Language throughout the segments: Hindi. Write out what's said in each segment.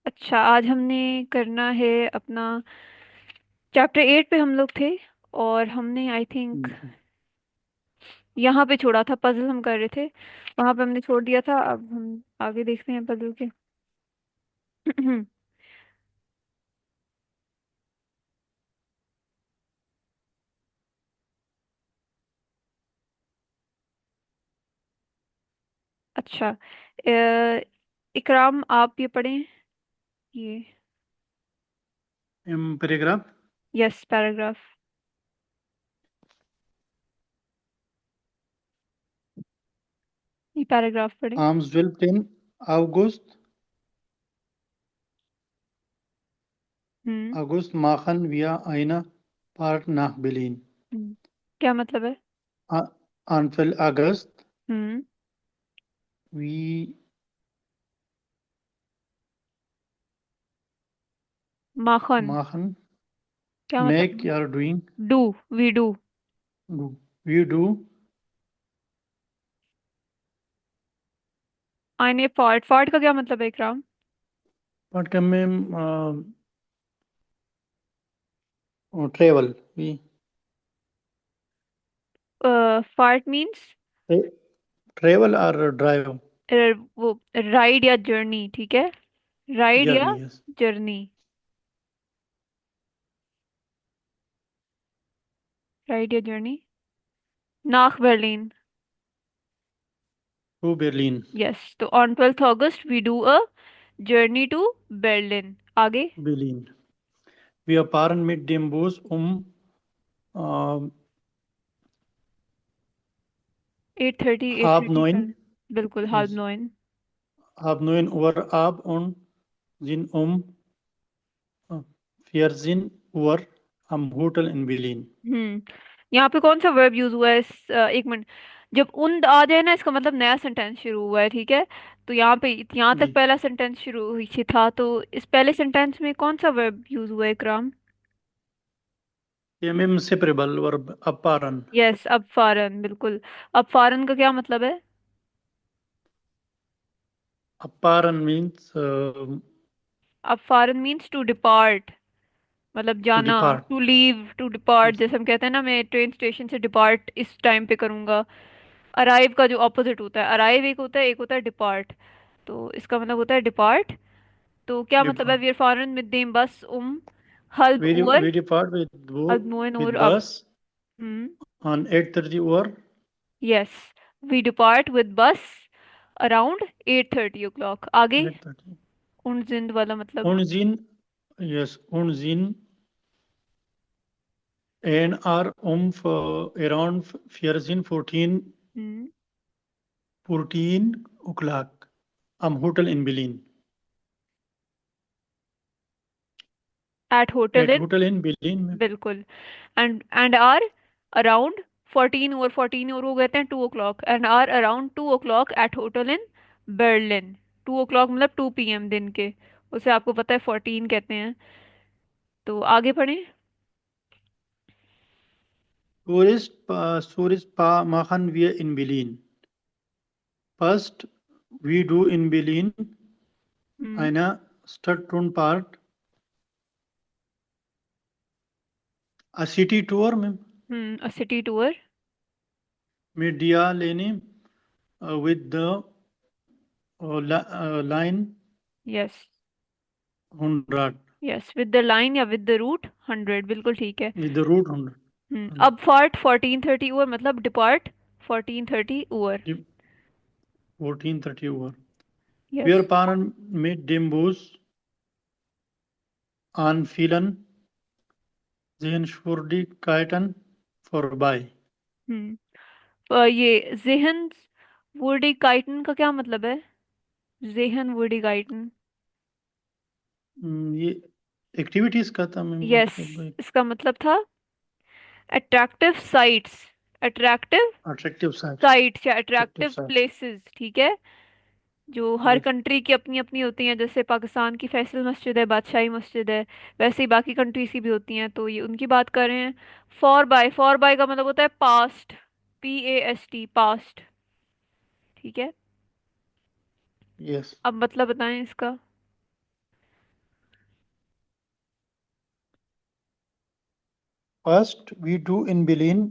अच्छा, आज हमने करना है अपना चैप्टर 8 पे हम लोग थे। और हमने आई थिंक जी। यहाँ पे छोड़ा था, पजल हम कर रहे थे। वहां पे हमने छोड़ दिया था, अब हम आगे देखते हैं पजल के। अच्छा, इकराम आप ये पढ़ें। ये पैराग्राफ। Yes, paragraph. ये पैराग्राफ पढ़ें। Amswell 10 August हम्म। August machen wir eine Fahrt nach Berlin. क्या मतलब है? Anfang August hmm. we माखन। machen क्या make मतलब? are doing do. We do. we do आईने फॉर्ट, फॉर्ट का क्या मतलब है इकराम? what में travel we फार्ट मीन्स travel or drive वो राइड या जर्नी, ठीक है। राइड या journey, yes, जर्नी। राइड या जर्नी। नाख बर्लिन। to Berlin. यस, तो on 12th August we do a journey to Berlin. आगे। Berlin. Wir fahren mit dem Bus äh, 8:30, eight halb thirty neun, कर। बिल्कुल, हाल yes, नॉइन। halb 9 Uhr ab und sind 14 Uhr am Hotel in Berlin. यहाँ पे कौन सा वर्ब यूज हुआ है एक मिनट। जब उन आ जाए ना, इसका मतलब नया सेंटेंस शुरू हुआ है, ठीक है। तो यहाँ पे यहाँ तक जी, पहला सेंटेंस शुरू हुई थी था, तो इस पहले सेंटेंस में कौन सा वर्ब यूज हुआ है इकराम? separable verb apparent. यस, अब फारन, बिल्कुल। अब फारन का क्या मतलब है? Apparent means अब फारन मीन्स टू डिपार्ट, मतलब to जाना। depart. To leave, to depart, Yes. जैसे हम कहते हैं ना, मैं ट्रेन स्टेशन से डिपार्ट इस टाइम पे करूंगा। अराइव का जो ऑपोजिट होता है, अराइव एक होता है, एक होता है डिपार्ट। तो इसका मतलब होता है डिपार्ट। तो क्या मतलब है? Depart. wir fahren mit dem Bus um halb Uhr, We depart halb 9 Uhr with ab. bus hmm. on 8:30 hour Yes, we depart with bus around 8:30 o'clock। आगे। 8:30. उन जिंद वाला मतलब? Unsinn, yes, Unsinn and are around hmm. 14 o'clock am Hotel in Berlin. At hotel At in, hotel in Berlin में बिल्कुल। एंड आर अराउंड 14 और 14 और वो कहते हैं 2 o'clock, and are around 2 o'clock at hotel in Berlin. 2 o'clock मतलब 2 p.m. दिन के। उसे आपको पता है 14 कहते हैं। तो आगे पढ़ें। Tourist machen wir in Berlin. First, we do in Berlin hmm. eine Stadtrundfahrt, a city tour a city tour. mit der Linie with the line yes. 100, yes, with the line या विद द रूट 100, बिल्कुल ठीक है। with the route 100. अब फार्ट 14:30 मतलब depart 14:30 over. 14:30 Uhr. Yes. Wir fahren mit dem Bus an vielen Sehenswürdigkeiten vorbei. ये जेहन वुडी काइटन का क्या मतलब है? जेहन वुडी काइटन। ये एक्टिविटीज का था मैं यस, मतलब इसका मतलब था attractive sites. Attractive attractive sites sites या अट्रैक्टिव अट्रैक्टिव साइट्स प्लेसेस, ठीक है। जो हर यस कंट्री की अपनी अपनी होती हैं, जैसे पाकिस्तान की फैसल मस्जिद है, बादशाही मस्जिद है। वैसे ही बाकी कंट्रीज की भी होती हैं, तो ये उनकी बात कर रहे हैं। फॉर बाय का मतलब होता है पास्ट। PAST, पास्ट, ठीक है। यस अब मतलब बताएं इसका। First, we do in Berlin.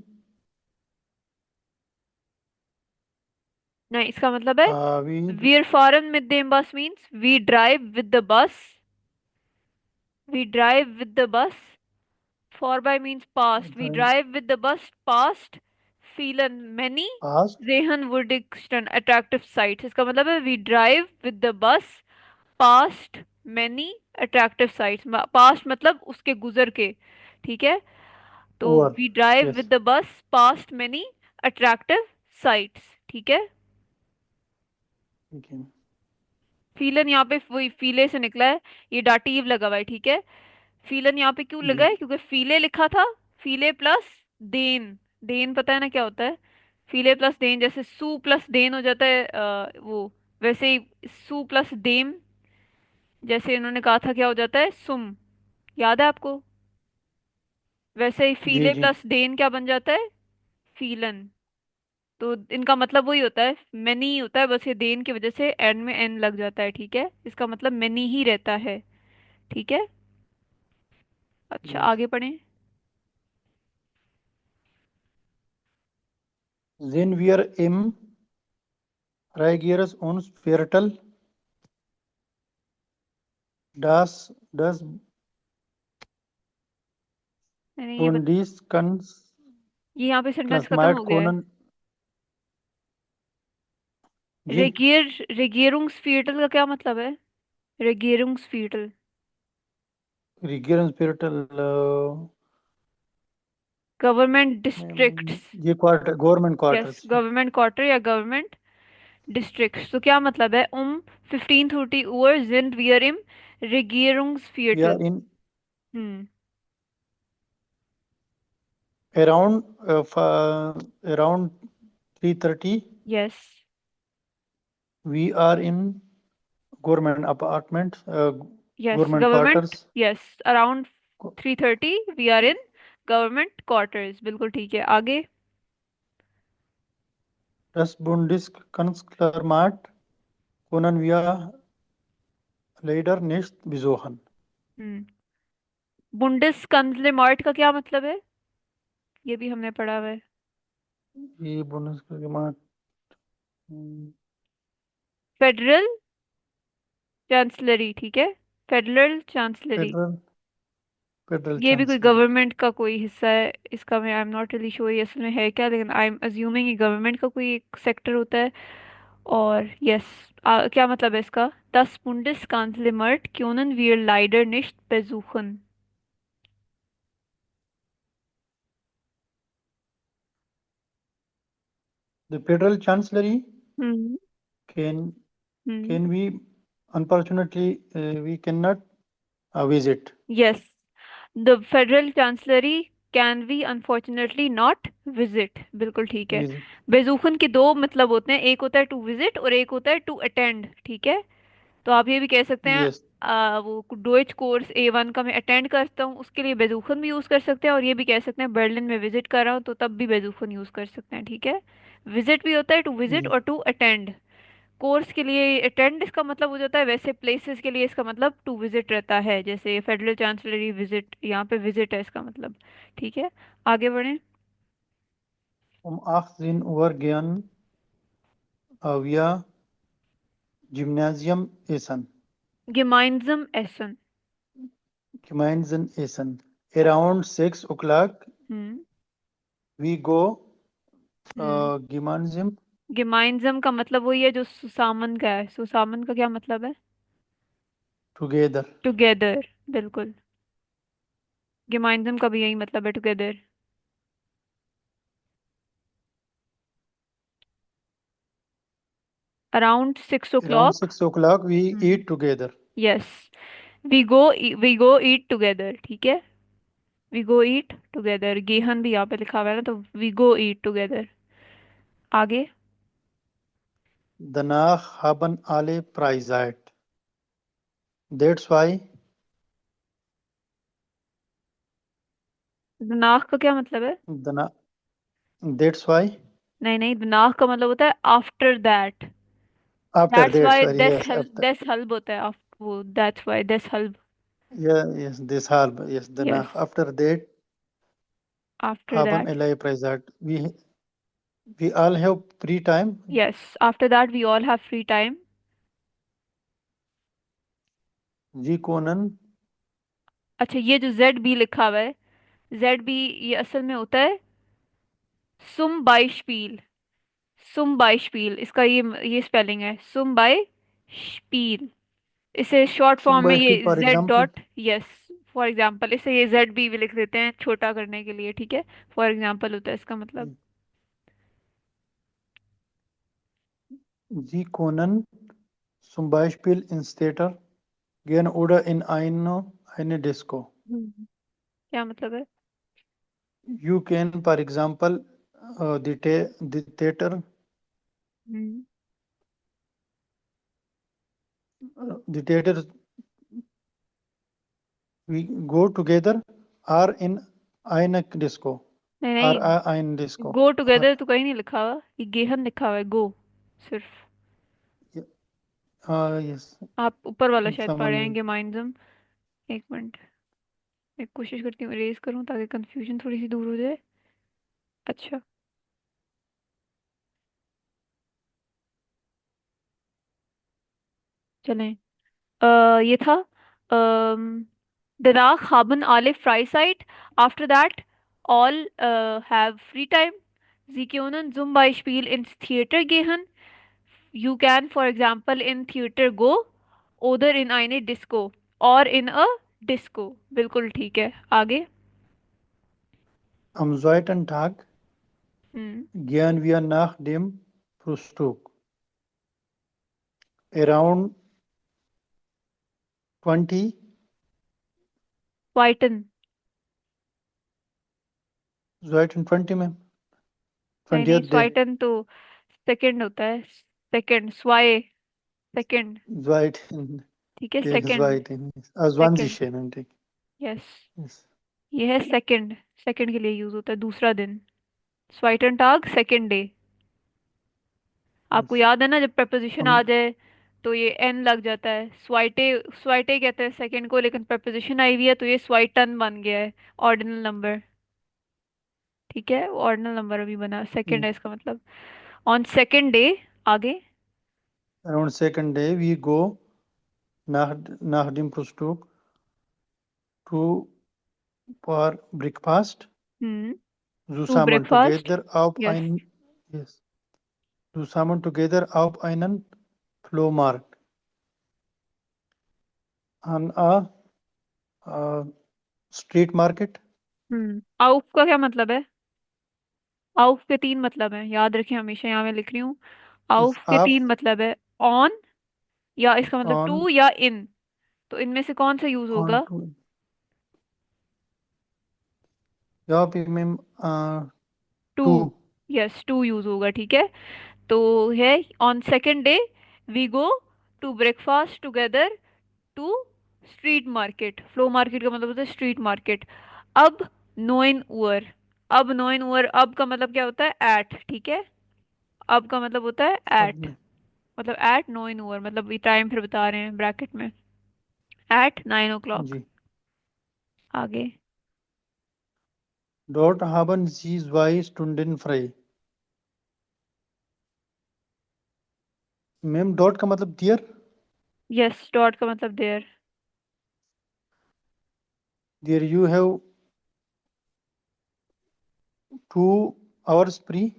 नहीं, इसका मतलब है We wir fahren mit dem Bus means we drive with the bus. We drive with the bus. For by means past. We drive drive with the bus past Phelan many past. Rehan attractive sites. इसका मतलब है we drive with the bus past many attractive sites. Past मतलब उसके गुजर के, ठीक है? तो Over. we drive Yes. with the bus past many attractive sites, ठीक है? Okay. फीलन यहाँ पे वही फीले से निकला है, ये डाटिव लगा हुआ है, ठीक है? फीलन यहाँ पे क्यों लगा जी है? क्योंकि फीले लिखा था, फीले प्लस देन। देन पता है ना क्या होता है? फीले प्लस देन, जैसे सू प्लस देन हो जाता है वो, वैसे ही सू प्लस देम, जैसे इन्होंने कहा था क्या हो जाता है? सुम। याद है आपको? वैसे ही जी फीले जी प्लस देन क्या बन जाता है? फीलन। तो इनका मतलब वही होता है, मेनी होता है, बस ये देन की वजह से एंड में एन लग जाता है, ठीक है? इसका मतलब मेनी ही रहता है, ठीक है? अच्छा, जी। आगे पढ़ें। Then wir im Regiers uns Viertel das मैंने ये Bundeskanzleramt ये यहाँ पे सेंटेंस खत्म हो गया है। können जी रेगियरुंग्सफीटल का क्या मतलब है? रेगियरुंग्सफीटल। Regierungsviertel government districts. ये क्वार्टर गवर्नमेंट यस, क्वार्टर्स गवर्नमेंट क्वार्टर या गवर्नमेंट डिस्ट्रिक्ट्स। तो क्या मतलब है? 1530 Uhr sind wir im या Regierungsviertel। इन हम्म। around around 3:30 यस। we are in government apartment यस, government गवर्नमेंट। quarters यस, around 3:30 we are in government quarters, बिल्कुल ठीक है। आगे। das Bundeskanzleramt können wir leider nicht besuchen हम्म। बुंडेस कंसले मार्ट का क्या मतलब है? ये भी हमने पढ़ा हुआ है। ये Bundeskanzleramt फेडरल चांसलरी, ठीक है? Federal chancellery. फेडरल फेडरल ये भी कोई चांसलरी गवर्नमेंट का कोई हिस्सा है इसका, मैं I am not really sure ये असल में है क्या, लेकिन आई एम अज्यूमिंग ये गवर्नमेंट का कोई एक सेक्टर होता है। और यस, क्या मतलब है इसका? Das Bundeskanzleramt können wir leider nicht besuchen। the federal chancellery हम्म। can हम्म। can we unfortunately we cannot visit यस, the federal chancellery can we unfortunately not visit, बिल्कुल ठीक है। visit बेजूखन के दो मतलब होते हैं, एक होता है टू विजिट और एक होता है टू अटेंड, ठीक है? तो आप ये भी कह सकते हैं yes वो डोइच कोर्स A1 का मैं अटेंड करता हूँ, उसके लिए बेजूखन भी यूज़ कर सकते हैं। और ये भी कह सकते हैं बर्लिन में विजिट कर रहा हूँ, तो तब भी बेजूखन यूज़ कर सकते हैं, ठीक है? विजिट भी होता है टू विजिट जी और टू अटेंड। कोर्स के लिए अटेंड इसका मतलब हो जाता है, वैसे प्लेसेस के लिए इसका मतलब टू विजिट रहता है, जैसे फेडरल चांसलरी विजिट, यहाँ पे विजिट है इसका मतलब, ठीक है? आगे बढ़ें। 18 Uhr gehen wir Gymnasium essen Gemeinsam essen। gemeinsam essen around 6 o'clock hmm. we go hmm. gemeinsam Gemeinsam का मतलब वही है जो सुसामन का है। सुसामन का क्या मतलब है? together टुगेदर, बिल्कुल। Gemeinsam का भी यही मतलब है, together. Around 6 o'clock। 6 o'clock we हम्म। eat together यस, वी गो ईट टुगेदर, ठीक है? वी गो ईट टुगेदर, गेहन भी यहाँ पे लिखा हुआ है ना, तो वी गो ईट टुगेदर। आगे। danach haben alle Freizeit that's why दिनाख का क्या मतलब है? dana that's why नहीं नहीं, दिनाख का मतलब होता है after that. after that's that वाई sorry दस yes हल after दस हल्ब होता है वो दैट्स वाई दस हल्ब। yeah yes this half yes yes. danach after that After haben that, erleichtert. We all have free time. yes, after that we all have free time. Sie können अच्छा, ये जो जेड बी लिखा हुआ है, जेड बी, ये असल में होता है सुम बाई स्पील। सुम बाई स्पील, इसका ये स्पेलिंग है, सुम बाई स्पील। इसे शॉर्ट zum फॉर्म में ये Beispiel, for Z example, dot, yes, for example इसे ये जेड बी भी लिख देते हैं छोटा करने के लिए, ठीक है। फॉर एग्जाम्पल होता है इसका मतलब। Sie können zum Beispiel in Theater gehen oder in eine Disco. क्या मतलब है? You can, for example, the theater, hmm. the theater we go together or in eine Disco नहीं or नहीं, ein Disco. Go Or, together तो कहीं नहीं लिखा हुआ, ये गेहन लिखा हुआ है, गो सिर्फ। yes, आप ऊपर वाला शायद पढ़े हैं, someone गेमाइनज्म। एक मिनट, मैं कोशिश करती हूँ इरेज करूँ ताकि कंफ्यूजन थोड़ी सी दूर हो जाए। अच्छा, चलें। ये था danach haben alle Freizeit. After that, all have free time. Sie können zum Beispiel ins Theater gehen. You can, for example, in theater go oder in eine Disco or in a disco. बिल्कुल ठीक है, आगे। am zweiten Tag hmm. gehen wir nach dem Frühstück around 20, Whiten। zweiten 20 में नहीं नहीं, 20th day, स्वाइटन तो सेकंड होता है। Second, स्वाए, second. zweiten ठीक है, Tag, second. zweiten, second, 20. Tag. Yes. Yes. ये है सेकंड, सेकंड के लिए यूज होता है, दूसरा दिन। स्वाइटन टाग, सेकंड डे। आपको Yes. याद है ना, जब प्रपोजिशन आ हम जाए तो ये एन लग जाता है। स्वाइटे, स्वाइटे कहते हैं सेकंड को, लेकिन प्रपोजिशन आई हुई है तो ये स्वाइटन बन गया है, ऑर्डिनल नंबर। ठीक है, ऑर्डिनल नंबर अभी बना, सेकंड है इसका मतलब। ऑन सेकंड डे, आगे। around second day we go nach dem Frühstück to for breakfast हम्म। To zusammen breakfast, together auf yes. ein yes zusammen together auf einen Flohmarkt an a street market. आउफ का क्या मतलब है? आउफ के तीन मतलब हैं, याद रखें हमेशा, यहाँ मैं लिख रही हूँ। Yes, आउफ के तीन auf मतलब है। ऑन, या इसका मतलब on टू या इन, तो इनमें से कौन सा यूज on होगा? to या फिर ma'am to, to yes, to use होगा, ठीक है। तो है, on second day we go to breakfast together to street market. फ्लो मार्केट का मतलब होता है स्ट्रीट मार्केट। अब नोइन उअर, अब नोइन उअर, अब का मतलब क्या होता है? एट, ठीक है। अब का मतलब होता है अब एट, मतलब एट नोइन उअर, मतलब ये टाइम फिर बता रहे हैं ब्रैकेट में, एट 9 o'clock। जी आगे। dort haben sie 2 Stunden frei. Ma'am डॉट का मतलब दियर यस, डॉट का मतलब there. There you have 2 hours free.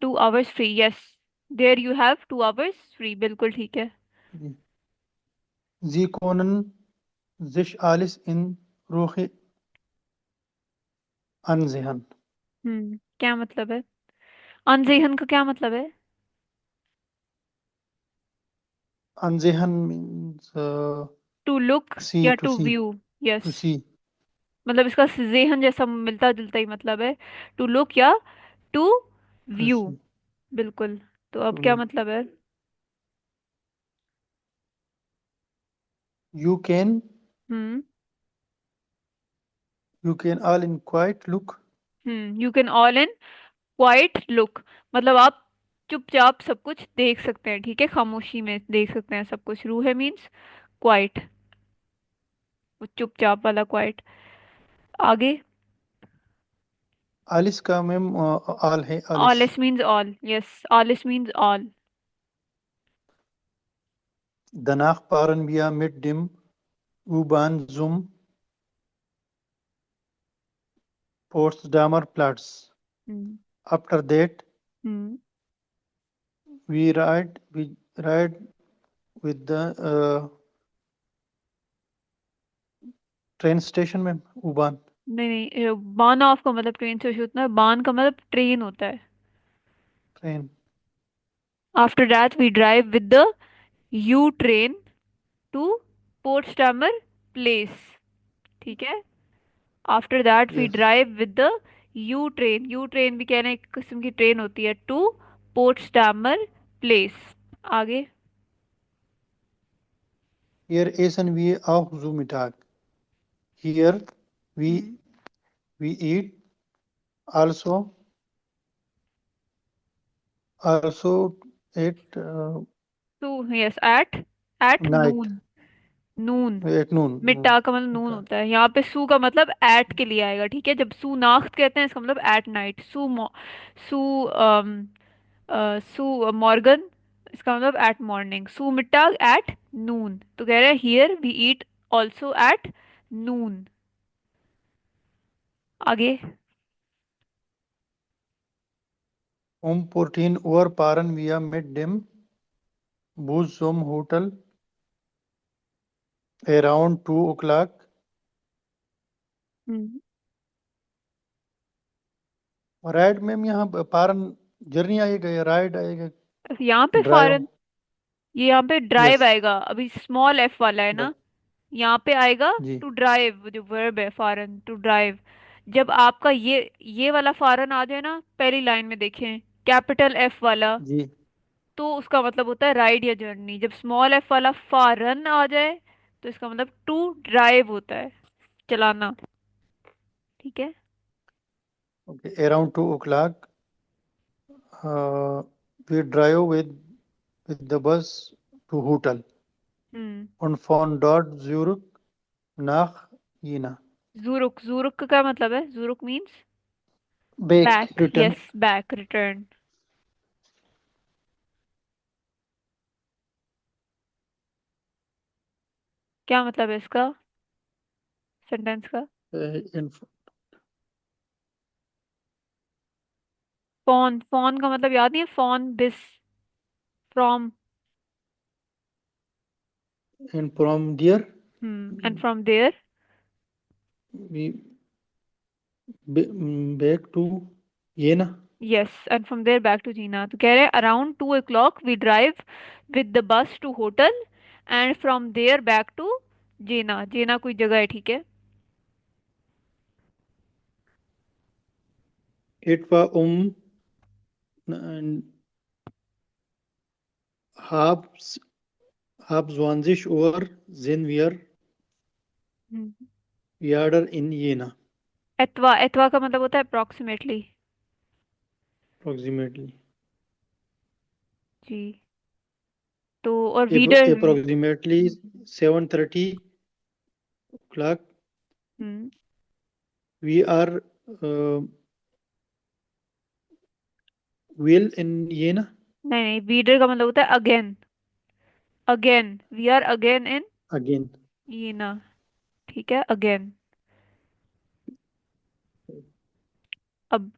2 hours free, yes. There you have 2 hours free, बिल्कुल ठीक है। Sie können sich alles in Ruhe ansehen. क्या मतलब है? अनजेहन का क्या मतलब है? Ansehen means to look see या to to see view, yes. to see. मतलब इसका जेहन जैसा मिलता जुलता ही मतलब है, टू लुक या टू To व्यू, see. बिल्कुल। तो अब क्या To, मतलब है? you can hmm. you can all in quiet look. You can all in quite look, मतलब आप चुपचाप सब कुछ देख सकते हैं, ठीक है, खामोशी में देख सकते हैं सब कुछ। रूहे मीन्स क्वाइट, वो चुपचाप वाला क्वाइट। आगे। आलिस का मैम आल है, आलिस। Alles means all. Yes, alles means all. Danach fahren wir mit dem U-Bahn zum Potsdamer Platz. Hmm. After that, hmm. we ride with the train station में U-Bahn नहीं नहीं, बान ऑफ का मतलब ट्रेन से होता है, बान का मतलब ट्रेन होता है। train. After that we drive with the U train to Potsdamer place. ठीक है। After that we Yes. Drive with the U train, U train भी कहना एक किस्म की ट्रेन होती है, टू पोर्ट्सडामर प्लेस। आगे। Hier essen wir auch zu Mittag. Here we hmm. we eat also at to, yes, at, at night noon. Noon. at noon. मिट्टा का मतलब नून होता है, यहाँ पे सू का मतलब एट के लिए आएगा। ठीक है, जब सू नाख्त कहते हैं इसका मतलब एट नाइट। सू सू मॉर्गन, इसका मतलब एट मॉर्निंग। सू मिट्टा एट नून, तो कह रहे हैं here we eat also at noon. आगे। 14 Uhr fahren wir mit dem Bus zum Hotel around 2 o'clock. हम्म। राइड में यहाँ पारन जर्नी आएगा या राइड आएगा? यहाँ पे ड्राइव। फॉरेन, ये यहाँ पे ड्राइव यस। आएगा, अभी स्मॉल एफ वाला है ना। यहाँ पे आएगा जी टू ड्राइव, जो वर्ब है फॉरन, टू ड्राइव। जब आपका ये वाला फॉरन आ जाए ना, पहली लाइन में देखें, कैपिटल एफ वाला, जी। तो उसका मतलब होता है राइड या जर्नी। जब स्मॉल एफ वाला फॉरन आ जाए तो इसका मतलब टू ड्राइव होता है, चलाना। ठीक है। Okay, around 2 o'clock we drive with the bus to hotel hmm. und von dort zurück nach Jena. जुरुक, जुरुक का मतलब है, जुरुक means back back. Return. Yes, back, return. क्या मतलब है इसका, सेंटेंस का? इन फोन, फोन का मतलब याद नहीं है, फोन बिस, from. In from dear and from there. we back to Jena. Yes, and from there back to Jena. तो कह रहे हैं around 2 o'clock we drive with the bus to hotel and from there back to Jena. Jena कोई जगह है, ठीक है। Etwa halb, halb 20 Uhr sind hmm. wir in Jena. एतवा, एतवा का मतलब होता है अप्रोक्सीमेटली। Approximately. जी। तो और weeder. Approximately 7:30 o'clock hmm. we are uh, well in Jena नहीं नहीं, वीडर का मतलब होता है again. Again, we are again in again. ये ना। ठीक है, अगेन। अब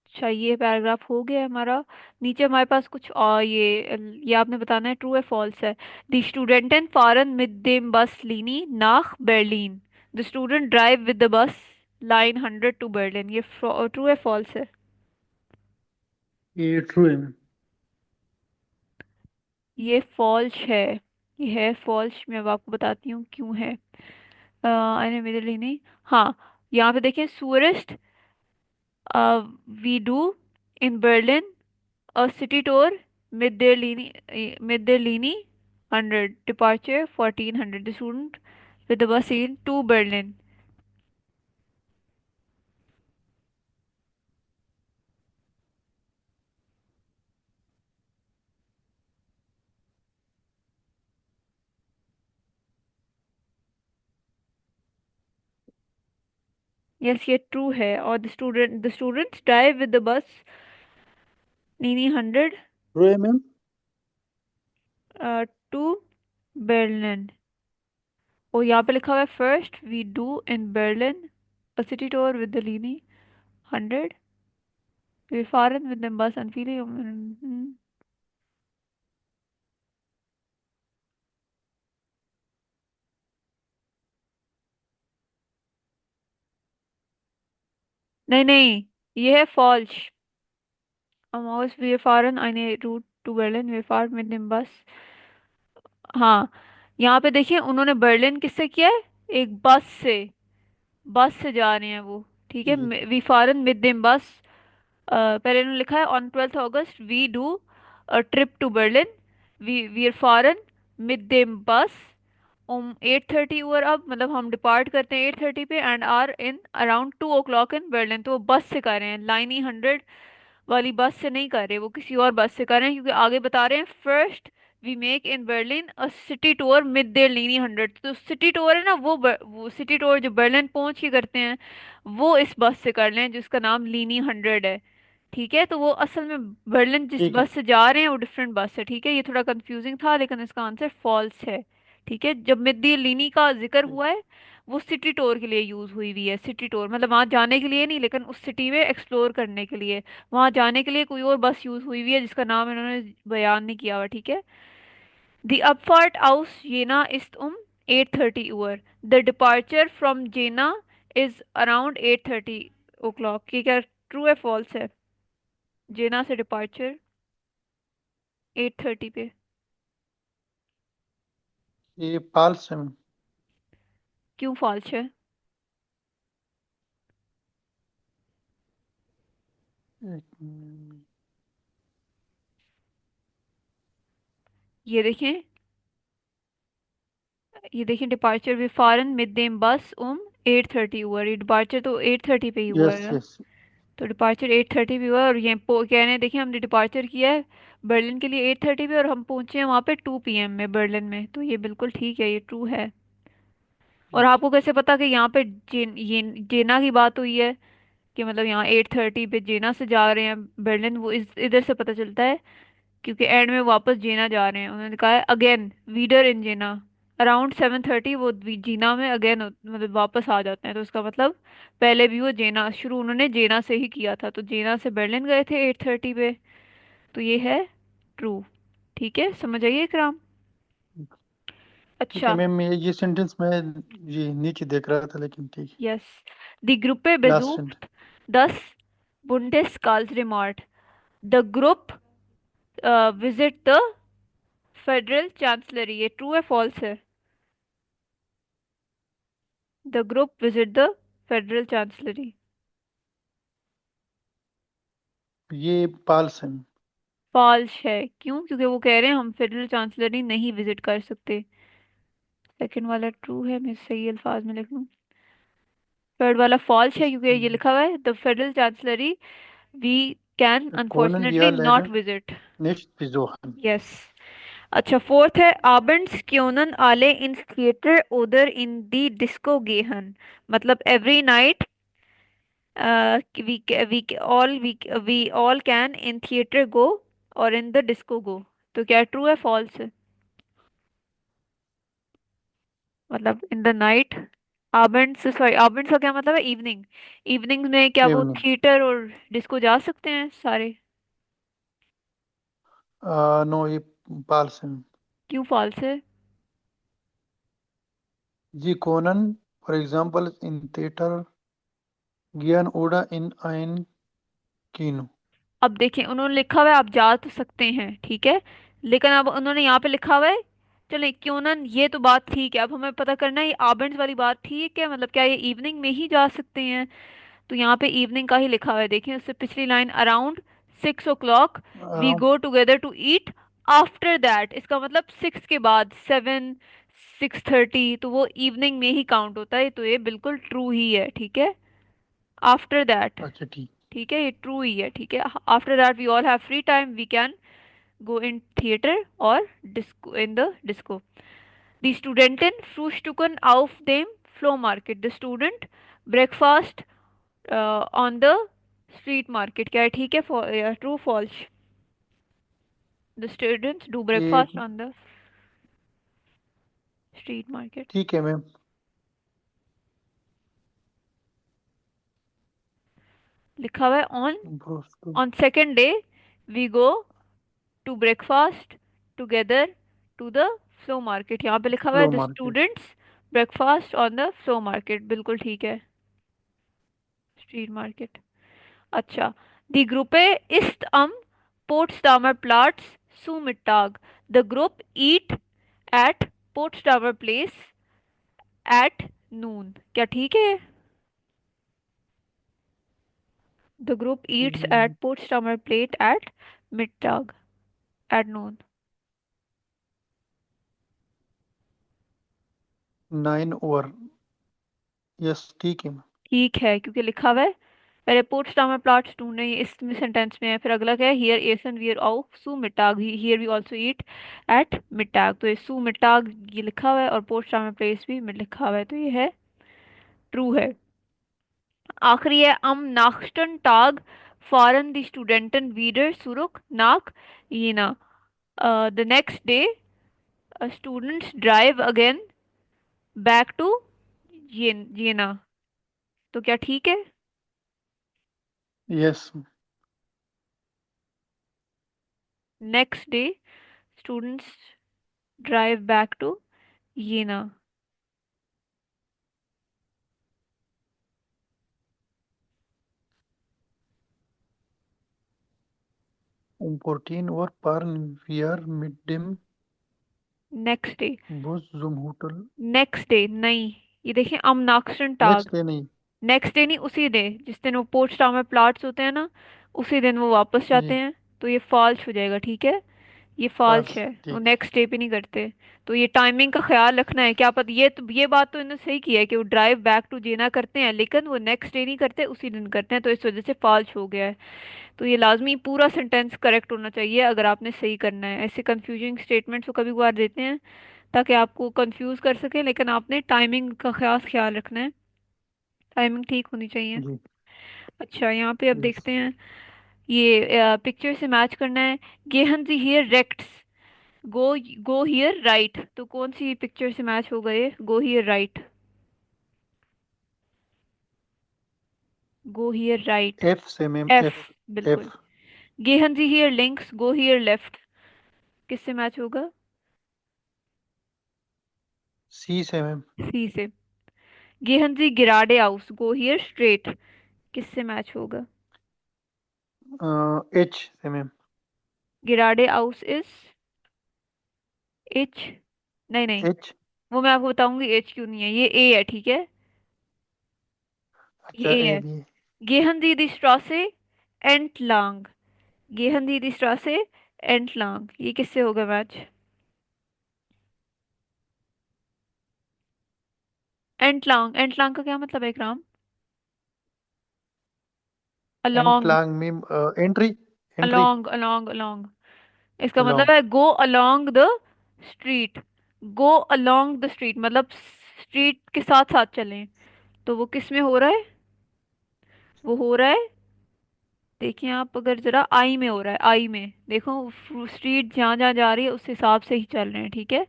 अच्छा, ये पैराग्राफ हो गया हमारा। नीचे हमारे पास कुछ और, ये आपने बताना है ट्रू है फॉल्स है। द स्टूडेंटन fahren mit dem Bus Linie nach Berlin। The student drive with the bus line 100 to Berlin. ये ट्रू है फॉल्स है? ये ट्रू है मैम। ये फॉल्स है। ये है फॉल्स, मैं अब आपको बताती हूँ क्यों है। अरे मेरे लिए नहीं। हाँ, यहाँ पे देखिए, surest we do in Berlin a city tour Middelini 100, departure 1400, the student with the bus in to Berlin। Yes, ये ट्रू है। और the students drive with the bus नीनी 100 ट्रू है मैम। To Berlin. और यहाँ पे लिखा हुआ है first we do in Berlin a city tour with the लीनी 100, वी fahren with dem bus and viele नहीं नहीं, ये है false. Aus wir fahren eine Route to Berlin, wir fahren mit dem Bus। हाँ, यहाँ पे देखिए उन्होंने बर्लिन किससे किया है, एक बस से जा रहे हैं वो। ठीक है, जी वी फारन मिड देम बस। पहले इन्होंने लिखा है ऑन 12 अगस्त we do a trip to Berlin, we are फॉरन मिड देम बस 8:30 हुआ अब, मतलब हम डिपार्ट करते हैं 8:30 पे and are in around 2 o'clock in Berlin. तो वो बस से कर रहे हैं, लाइनी 100 वाली बस से नहीं कर रहे, वो किसी और बस से कर रहे हैं, क्योंकि आगे बता रहे हैं first we make in Berlin a city tour मिड देयर लीनी 100। तो सिटी टूर है ना, वो सिटी टूर जो बर्लिन पहुंच के करते हैं वो इस बस से कर लें जिसका नाम लीनी 100 है। ठीक है, तो वो असल में बर्लिन जिस ठीक है। बस से जा रहे हैं वो डिफरेंट बस है। ठीक है, ये थोड़ा कंफ्यूजिंग था लेकिन इसका आंसर फॉल्स है। ठीक है, जब मिड लीनी का जिक्र ठीक। हुआ है वो सिटी टूर के लिए यूज हुई हुई है। सिटी टूर मतलब वहां जाने के लिए नहीं, लेकिन उस सिटी में एक्सप्लोर करने के लिए। वहां जाने के लिए कोई और बस यूज हुई हुई है जिसका नाम इन्होंने बयान नहीं किया हुआ। ठीक है, The Abfahrt aus Jena ist 8:30 Uhr. The departure from Jena is around 8:30 o'clock। ये क्या ट्रू है फॉल्स है? जेना से डिपार्चर 8:30 पे। ये पाल्स है मैम। क्यों फॉल्स है? एक मिनट। ये देखें, ये देखें डिपार्चर भी फॉरन मिड देम बस 8:30 हुआ। ये डिपार्चर तो 8:30 पे ही हुआ यस है। यस। तो डिपार्चर 8:30 पे हुआ है और ये कह रहे हैं देखिए हमने डिपार्चर किया है बर्लिन के लिए 8:30 पे और हम पहुंचे हैं वहां पे 2 PM में बर्लिन में। तो ये बिल्कुल ठीक है, ये ट्रू है। और ठीक है। आपको कैसे पता कि यहाँ पे जेना की बात हुई है, कि मतलब यहाँ 8:30 पे जेना से जा रहे हैं बर्लिन? वो इधर से पता चलता है क्योंकि एंड में वापस जेना जा रहे हैं। उन्होंने कहा है अगेन वीडर इन जेना अराउंड 7:30, वो जीना में अगेन मतलब वापस आ जाते हैं। तो उसका मतलब पहले भी वो जेना शुरू उन्होंने जेना से ही किया था, तो जेना से बर्लिन गए थे 8:30 पे। तो ये है ट्रू। ठीक है, समझ आइए इकराम। ठीक है अच्छा। मैम, ये सेंटेंस मैं जी नीचे देख रहा था, लेकिन ठीक है। यस, दी ग्रुppe last sentence. besucht das Bundeskanzleramt। The group visit the federal chancellery. ये ट्रू है फॉल्स है? The group visit the federal chancellery. ये पाल्स है मैम। फॉल्स है, क्यों? क्योंकि वो कह रहे हैं हम फेडरल चांसलरी नहीं विजिट कर सकते। सेकंड वाला ट्रू है, मैं सही अल्फाज में लिख लूं। थर्ड वाला फॉल्स है क्योंकि ये लिखा हुआ है the federal chancellery we can Können unfortunately wir not leider visit. nicht besuchen। Yes. अच्छा, फोर्थ है abends können alle ins Theater oder in die Disco gehen। मतलब every night we all can in theater go और in the disco go। तो क्या ट्रू है फॉल्स है? मतलब in the night abends, sorry abends का क्या मतलब है? इवनिंग। इवनिंग में क्या वो इवनिंग। थिएटर और डिस्को जा सकते हैं सारे? नो, ये पाल्स है मैम। क्यों फॉल्स है? जी कोनन फॉर एग्जाम्पल इन थिएटर गियन ओडा इन ein Kino। अब देखें उन्होंने लिखा हुआ है आप जा तो सकते हैं, ठीक है, लेकिन अब उन्होंने यहाँ पे लिखा हुआ है, चले क्यों ना, ये तो बात ठीक है। अब हमें पता करना है ये आबेंड्स वाली बात ठीक है, मतलब क्या ये इवनिंग में ही जा सकते हैं? तो यहाँ पे इवनिंग का ही लिखा हुआ है। देखिए उससे पिछली line around 6 o'clock we around. Go together to eat after that, इसका मतलब 6 के बाद 7, 6:30, तो वो इवनिंग में ही काउंट होता है। तो ये बिल्कुल ट्रू ही है। ठीक है, आफ्टर दैट। अच्छा ठीक। ठीक है, ये ट्रू ही है। ठीक है, after that we all have free time we can go in theater or disco in the disco। Die Studenten frühstücken auf dem Flohmarkt। The student breakfast on the street market, क्या है ठीक है, true false? The students do ये breakfast on the street market. ठीक है मैम। लिखा हुआ है ऑन, ब्रोस्टो on second day we go to breakfast together to the फ्लो मार्केट। यहाँ पे लिखा हुआ है फ्लो the market. Students breakfast on the फ्लो मार्केट, बिल्कुल ठीक है, स्ट्रीट मार्केट। अच्छा, दी ग्रुपे ist am Potsdamer Platz zu Mittag. The group eat at Potsdamer Place at noon, क्या ठीक है? The group eats at Potsdamer Plate at Mittag, at noon। 9 over. Yes ठीक है मैम। ठीक है, क्योंकि लिखा हुआ है पहले पोट्सडामर प्लॉट्स ढूंढने, ये इस सेंटेंस में है, फिर अगला क्या है, हियर एसन वियर आउ सू मिटाग, here we also eat at मिटाग, तो ये सू मिटाग ये लिखा हुआ है और पोट्सडामर प्लेस भी लिखा हुआ है, तो ये है ट्रू है। आखिरी है am nächsten Tag fahren die Studenten wieder zurück nach Jena. The next day students drive again back to Jena, तो क्या ठीक है? Yes. Next day students drive back to Jena. 14 ओवर पर वियर मिड डिम नेक्स्ट डे, बुस जुम होटल। नेक्स्ट डे नहीं, ये देखिए am nächsten Tag, next day नहीं। नेक्स्ट डे नहीं, उसी डे जिस दिन वो पोर्ट्सडाउन में प्लॉट्स होते हैं ना, उसी दिन वो वापस जाते जी। हैं, तो ये फॉल्स हो जाएगा, ठीक है, ये फॉल्स पास है, वो ठीक। नेक्स्ट डे पे नहीं करते। तो ये टाइमिंग का ख्याल रखना है, क्या पता, ये बात तो इन्होंने सही की है कि वो ड्राइव बैक टू जेना करते हैं, लेकिन वो नेक्स्ट डे नहीं करते, उसी दिन करते हैं, तो इस वजह से फॉल्स हो गया है। तो ये लाजमी पूरा सेंटेंस करेक्ट होना चाहिए अगर आपने सही करना है, ऐसे कंफ्यूजिंग स्टेटमेंट्स को कभी कभार देते हैं ताकि आपको कंफ्यूज कर सके, लेकिन आपने टाइमिंग का खास ख्याल रखना है, टाइमिंग ठीक होनी चाहिए। जी। अच्छा, यहाँ पे अब यस। देखते हैं, ये पिक्चर से मैच करना है। गेहन जी हियर रेक्ट्स, गो गो हियर राइट, तो कौन सी पिक्चर से मैच हो गए, go here right, go here right, F से मैम एफ, एफ। बिल्कुल। एफ। गेहन जी हियर लिंक्स, गो हियर लेफ्ट, किससे मैच होगा? सी से मैम। सी से। गेहन जी गिराडे हाउस, गो हियर स्ट्रेट, किससे मैच होगा? एच से मैम। गिराडे हाउस इज एच, नहीं नहीं, एच। वो मैं आपको बताऊंगी एच क्यों नहीं है, ये ए है, ठीक है, ये अच्छा ए ए है। भी है। गेहन दी स्ट्रासे एंटलांग, गेहन दी स्ट्रासे एंटलांग, ये किससे होगा मैच? एंटलांग, एंटलांग का क्या मतलब है इकराम? अलोंग, एंटलांग में entry. Entry. Along along along, इसका मतलब अलोंग। है go along the street, go along the street मतलब स्ट्रीट के साथ साथ चलें, तो वो किस में हो रहा है, वो हो रहा है, देखिए आप अगर जरा आई में हो रहा है, आई में देखो, स्ट्रीट जहाँ जहाँ जा रही है उस हिसाब से ही चल रहे हैं, ठीक है,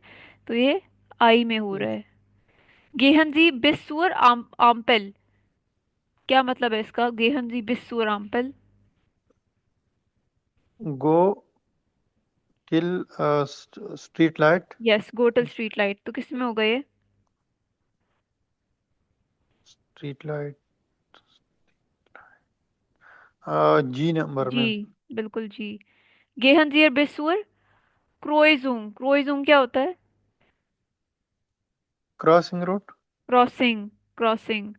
तो ये आई में हो जी। रहा है। गेहनजी बिस्वर आम्पल, क्या मतलब है इसका, गेहनजी बिस्वर आम्पल? Go till street light. Yes, go till street light, तो किस में हो गए? Street light. G number G, में। बिल्कुल जी। गेहनजी बिस्वर क्रोइजुम, क्रोइजुम क्या होता है? Crossing road. क्रॉसिंग, क्रॉसिंग,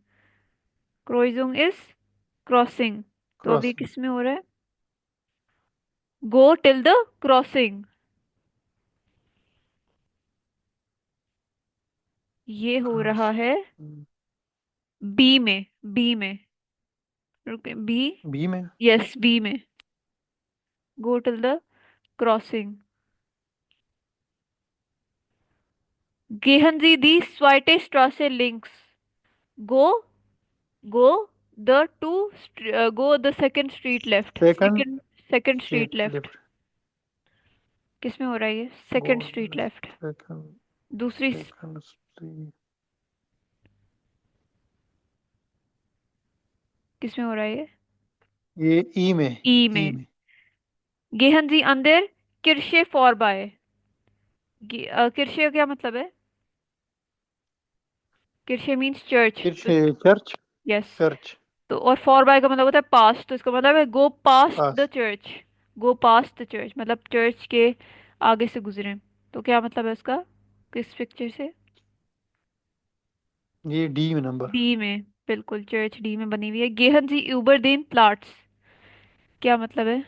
क्रोइजुम इज क्रॉसिंग, तो अभी क्रॉसिंग। किस में हो रहा है, गो टिल द क्रॉसिंग, ये हो रहा है क्रॉसिंग। बी में, बी में, बी, बी में। यस बी में, go till the crossing. Gehen Sie die zweite Straße links. Go, go the to go the second street left, second second street street left left. किस में हो रहा है ये? Go second street left. Second दूसरी सेकंड स्ट्रीट। किस में हो रहा है ये? ये ई में। ई ई में। में। गेहन जी अंदर किरशे फॉर बाय। किरशे का क्या मतलब है? किरशे मीन्स चर्च। तो चर्च। यस। चर्च। तो और फॉर बाय का मतलब होता है पास्ट, तो इसका मतलब है go past the pass. Church. Go past the church मतलब चर्च के आगे से गुजरे। तो क्या मतलब है उसका किस पिक्चर से? ये डी में नंबर। डी में। बिल्कुल चर्च डी में बनी हुई है। गेहन जी ऊबर दिन प्लाट्स क्या मतलब है?